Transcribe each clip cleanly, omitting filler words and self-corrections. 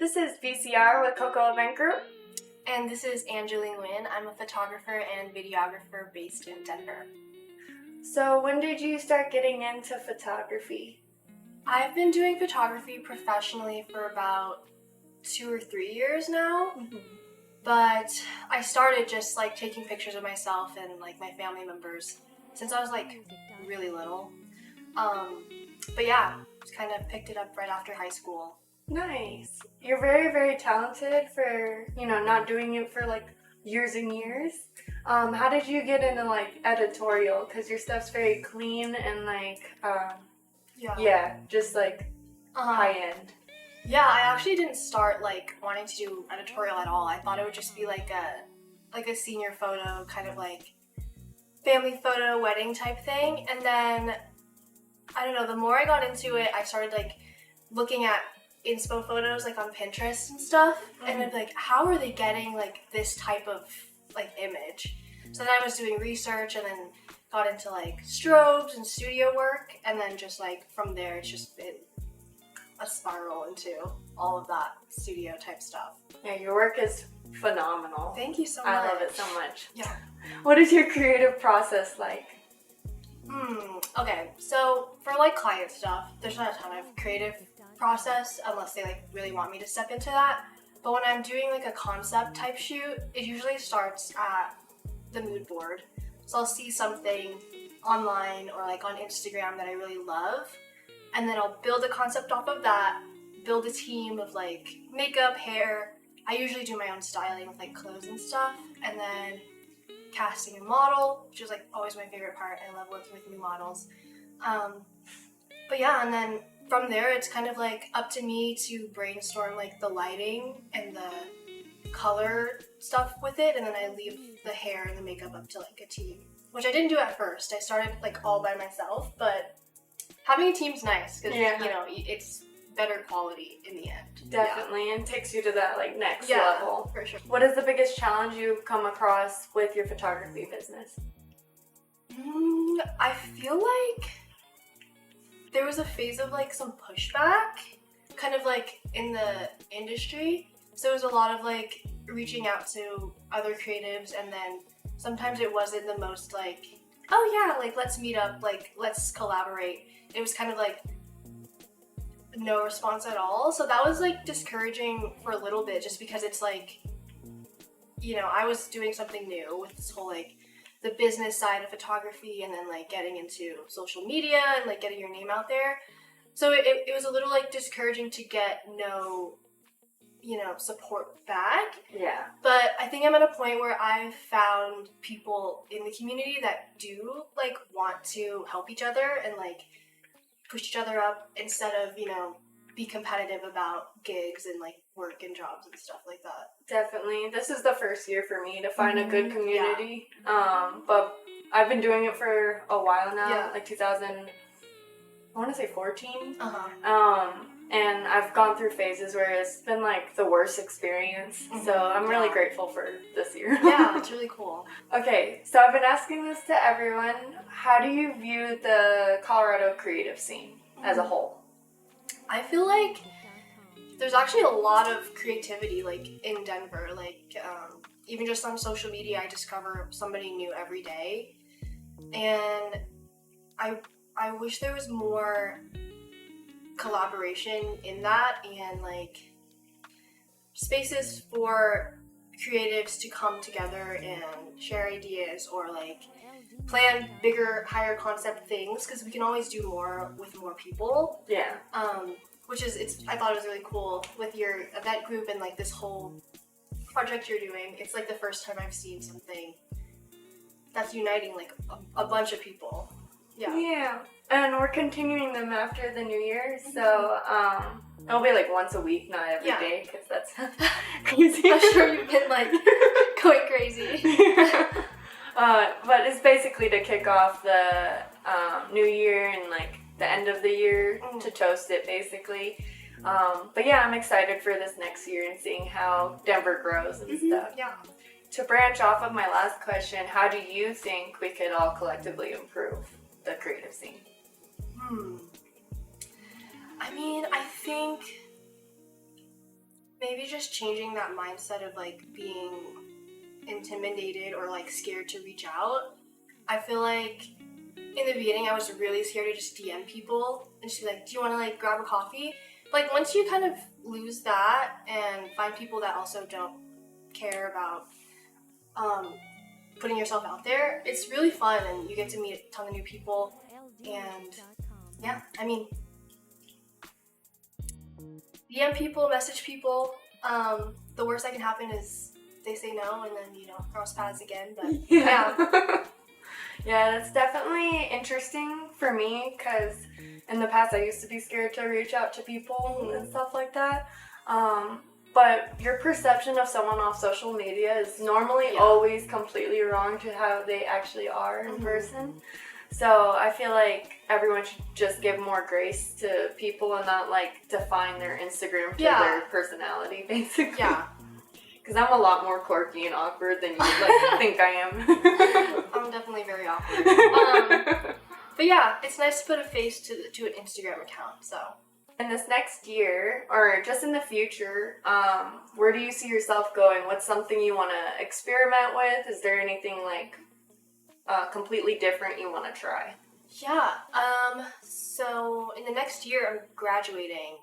This is VCR with Coco Event Group. And this is Angelli Nguyen. I'm a photographer and videographer based in Denver. So when did you start getting into photography? I've been doing photography professionally for about 2 or 3 years now. But I started just like taking pictures of myself and like my family members since I was like really little. But yeah, just kind of picked it up right after high school. Nice. You're very, very talented for, not doing it for like years and years. How did you get into like editorial? Because your stuff's very clean and like, just like high end. Yeah, I actually didn't start like wanting to do editorial at all. I thought it would just be like a senior photo, kind of like family photo, wedding type thing. And then, I don't know, the more I got into it, I started like looking at inspo photos like on Pinterest and stuff. And I'm like, how are they getting like this type of like image? So then I was doing research and then got into like strobes and studio work. And then just like from there, it's just been a spiral into all of that studio type stuff. Yeah, your work is phenomenal. Thank you so much. I love it so much. Yeah. What is your creative process like? Okay, so for like client stuff, there's not a ton of creative process unless they like really want me to step into that. But when I'm doing like a concept type shoot, it usually starts at the mood board. So I'll see something online or like on Instagram that I really love, and then I'll build a concept off of that, build a team of like makeup, hair. I usually do my own styling with like clothes and stuff, and then casting a model, which is like always my favorite part. I love working with new models. But yeah, and then from there, it's kind of like up to me to brainstorm like the lighting and the color stuff with it, and then I leave the hair and the makeup up to like a team, which I didn't do at first. I started like all by myself, but having a team's nice because it's better quality in the end. Definitely, and takes you to that like next Yeah, level. for sure. What is the biggest challenge you've come across with your photography business? I feel like there was a phase of like some pushback, kind of like in the industry. So there was a lot of like reaching out to other creatives, and then sometimes it wasn't the most like, oh yeah, like let's meet up, like let's collaborate. It was kind of like no response at all. So that was like discouraging for a little bit, just because it's like, I was doing something new with this whole like the business side of photography, and then like getting into social media and like getting your name out there. So it was a little like discouraging to get no, support back. Yeah. But I think I'm at a point where I've found people in the community that do like want to help each other and like push each other up instead of, be competitive about gigs and like work and jobs and stuff like that. Definitely. This is the first year for me to find a good community. But I've been doing it for a while now, like 14. And I've gone through phases where it's been like the worst experience. So I'm really grateful for this year. Yeah, it's really cool. Okay, so I've been asking this to everyone. How do you view the Colorado creative scene as a whole? I feel like there's actually a lot of creativity like in Denver. Like even just on social media, I discover somebody new every day. And I wish there was more collaboration in that, and like spaces for creatives to come together and share ideas or like plan bigger, higher concept things, because we can always do more with more people. Yeah. I thought it was really cool with your event group and like this whole project you're doing. It's like the first time I've seen something that's uniting like a bunch of people. Yeah. And we're continuing them after the new year, so it'll be like once a week, not every day, because that's crazy. I'm sure you've been like going crazy. But it's basically to kick off the new year and like the end of the year, to toast it basically. But yeah, I'm excited for this next year and seeing how Denver grows and stuff. Yeah. To branch off of my last question, how do you think we could all collectively improve the creative scene? I mean, I think maybe just changing that mindset of like being intimidated or like scared to reach out. I feel like in the beginning I was really scared to just DM people and just be like, do you want to like grab a coffee? Like once you kind of lose that and find people that also don't care about putting yourself out there, it's really fun and you get to meet a ton of new people. And yeah, I mean, DM people, message people. The worst that can happen is they say no and then, you know, cross paths again. But yeah. Yeah, that's definitely interesting for me because in the past I used to be scared to reach out to people and stuff like that. But your perception of someone off social media is normally always completely wrong to how they actually are in person. So I feel like everyone should just give more grace to people and not like define their Instagram to their personality, basically. Yeah. Because I'm a lot more quirky and awkward than you like think I am. I'm definitely very awkward. But yeah, it's nice to put a face to an Instagram account. So in this next year, or just in the future, where do you see yourself going? What's something you want to experiment with? Is there anything like completely different you want to try? Yeah. So in the next year, I'm graduating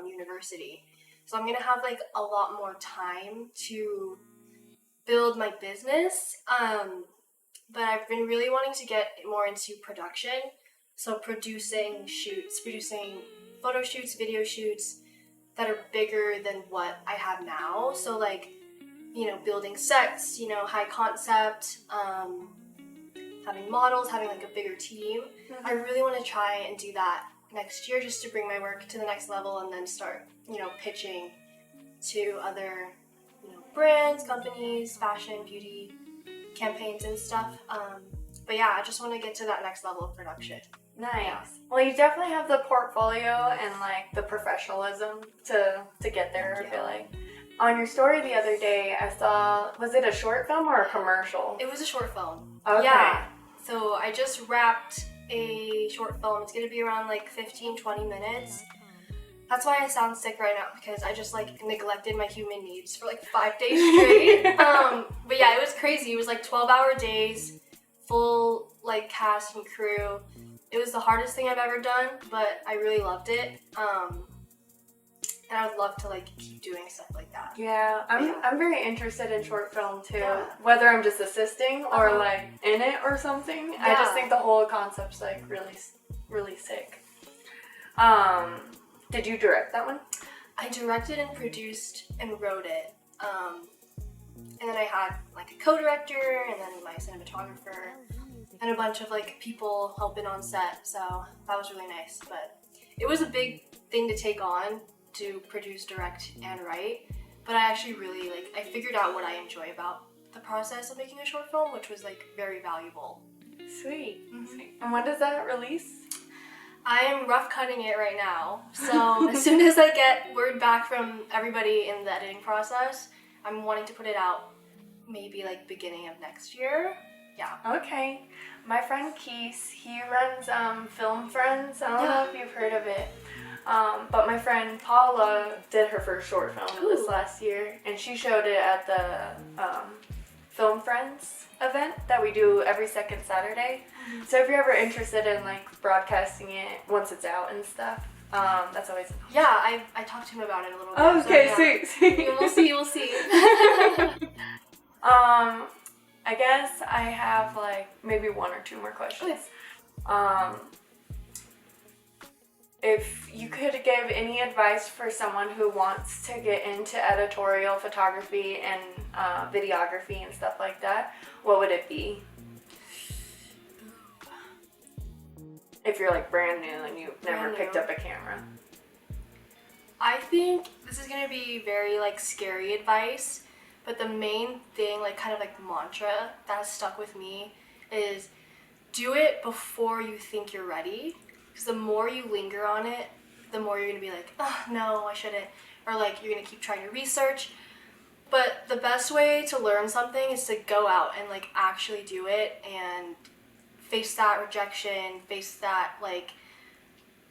university. So I'm gonna have like a lot more time to build my business. But I've been really wanting to get more into production. So producing photo shoots, video shoots that are bigger than what I have now. So like, you know, building sets, you know, high concept, having models, having like a bigger team. I really want to try and do that next year just to bring my work to the next level and then start, you know, pitching to other, you know, brands, companies, fashion, beauty, campaigns and stuff. But yeah, I just want to get to that next level of production. Nice. Yeah. Well, you definitely have the portfolio and like the professionalism to get there, I feel like. On your story the other day, I saw, was it a short film or a commercial? It was a short film. Okay. Yeah. So I just wrapped a short film. It's going to be around like 15-20 minutes. That's why I sound sick right now, because I just like neglected my human needs for like 5 days straight. But yeah, it was crazy. It was like 12-hour days, full like cast and crew. It was the hardest thing I've ever done, but I really loved it. And I would love to like keep doing stuff like that. Yeah, I'm very interested in short film too. Yeah. Whether I'm just assisting or like in it or something. Yeah. I just think the whole concept's like really sick. Did you direct that one? I directed and produced and wrote it. And then I had like a co-director and then my cinematographer and a bunch of like people helping on set. So that was really nice. But it was a big thing to take on, to produce, direct, and write. But I actually really I figured out what I enjoy about the process of making a short film, which was like very valuable. Sweet. And when does that release? I am rough cutting it right now. So as soon as I get word back from everybody in the editing process, I'm wanting to put it out maybe like beginning of next year. Yeah. Okay. My friend Keith, he runs Film Friends. I don't know if you've heard of it. But my friend Paula did her first short film this last year, and she showed it at the Film Friends event that we do every second Saturday. So if you're ever interested in like broadcasting it once it's out and stuff, that's always an option. Yeah, I talked to him about it a little bit. Oh, okay, so, yeah. sweet. We'll see. I guess I have like maybe one or two more questions. If you could give any advice for someone who wants to get into editorial photography and videography and stuff like that, what would it be? If you're like brand new and you've never picked up a camera. I think this is gonna be very like scary advice, but the main thing, like kind of like mantra that has stuck with me is do it before you think you're ready. Because the more you linger on it, the more you're going to be like, oh, no, I shouldn't. Or like you're going to keep trying to research. But the best way to learn something is to go out and like actually do it and face that rejection, face that like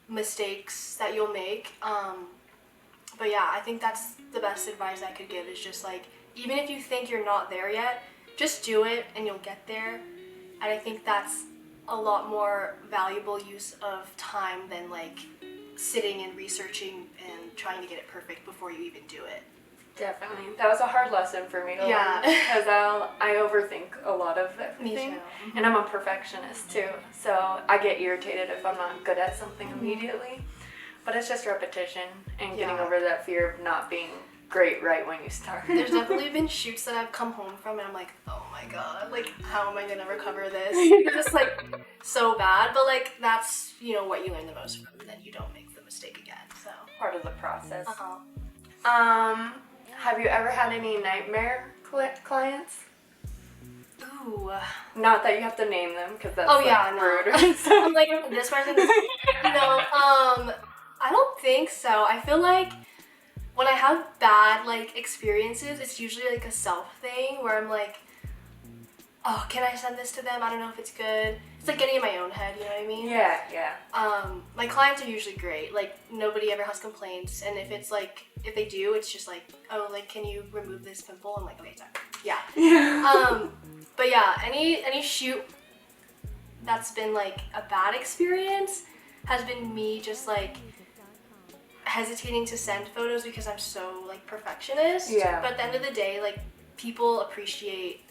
mistakes that you'll make. But yeah, I think that's the best advice I could give is just like, even if you think you're not there yet, just do it and you'll get there. And I think that's a lot more valuable use of time than like sitting and researching and trying to get it perfect before you even do it. Definitely. That was a hard lesson for me to Yeah. learn because I overthink a lot of everything. Me too. And I'm a perfectionist too. So I get irritated if I'm not good at something immediately. But it's just repetition and getting Yeah. over that fear of not being great right when you start. There's definitely been shoots that I've come home from and I'm like, oh my god, like how am I gonna recover this? It's just like so bad, but like that's, you know, what you learn the most from, and then you don't make the mistake again. So Part of the process. uh-huh. Have you ever had any nightmare clients? Ooh. Not that you have to name them because that's Oh yeah, no. rude. I'm like, this person is, I don't think so. I feel like when I have bad like experiences, it's usually like a self thing where I'm like, oh, can I send this to them? I don't know if it's good. It's like getting in my own head, you know what I mean? Yeah. My clients are usually great. Like nobody ever has complaints, and if it's like, if they do, it's just like, oh, like can you remove this pimple? I'm like, okay, sorry. Yeah. But yeah, any shoot that's been like a bad experience has been me just like hesitating to send photos because I'm so like perfectionist. Yeah. But at the end of the day, like people appreciate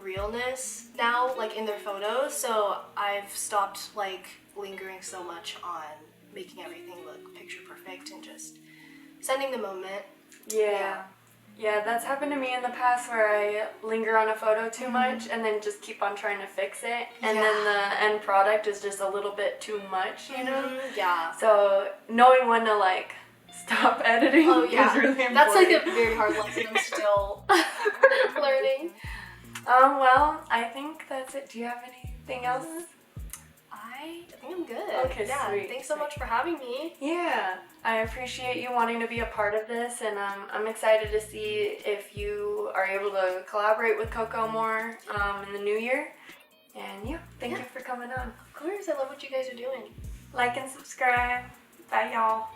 realness now, like in their photos. So I've stopped like lingering so much on making everything look picture perfect and just sending the moment. Yeah, that's happened to me in the past where I linger on a photo too much and then just keep on trying to fix it. And then the end product is just a little bit too much, you know? Yeah. So knowing when to like stop editing Oh yeah. is really important. That's like a very hard lesson I'm still learning. Well, I think that's it. Do you have anything else? I think I'm good. Okay, yeah. sweet, Thanks so sweet. much for having me. Yeah, I appreciate you wanting to be a part of this, and I'm excited to see if you are able to collaborate with Coco more in the new year. And yeah, thank you for coming on. Of course, I love what you guys are doing. Like and subscribe. Bye, y'all.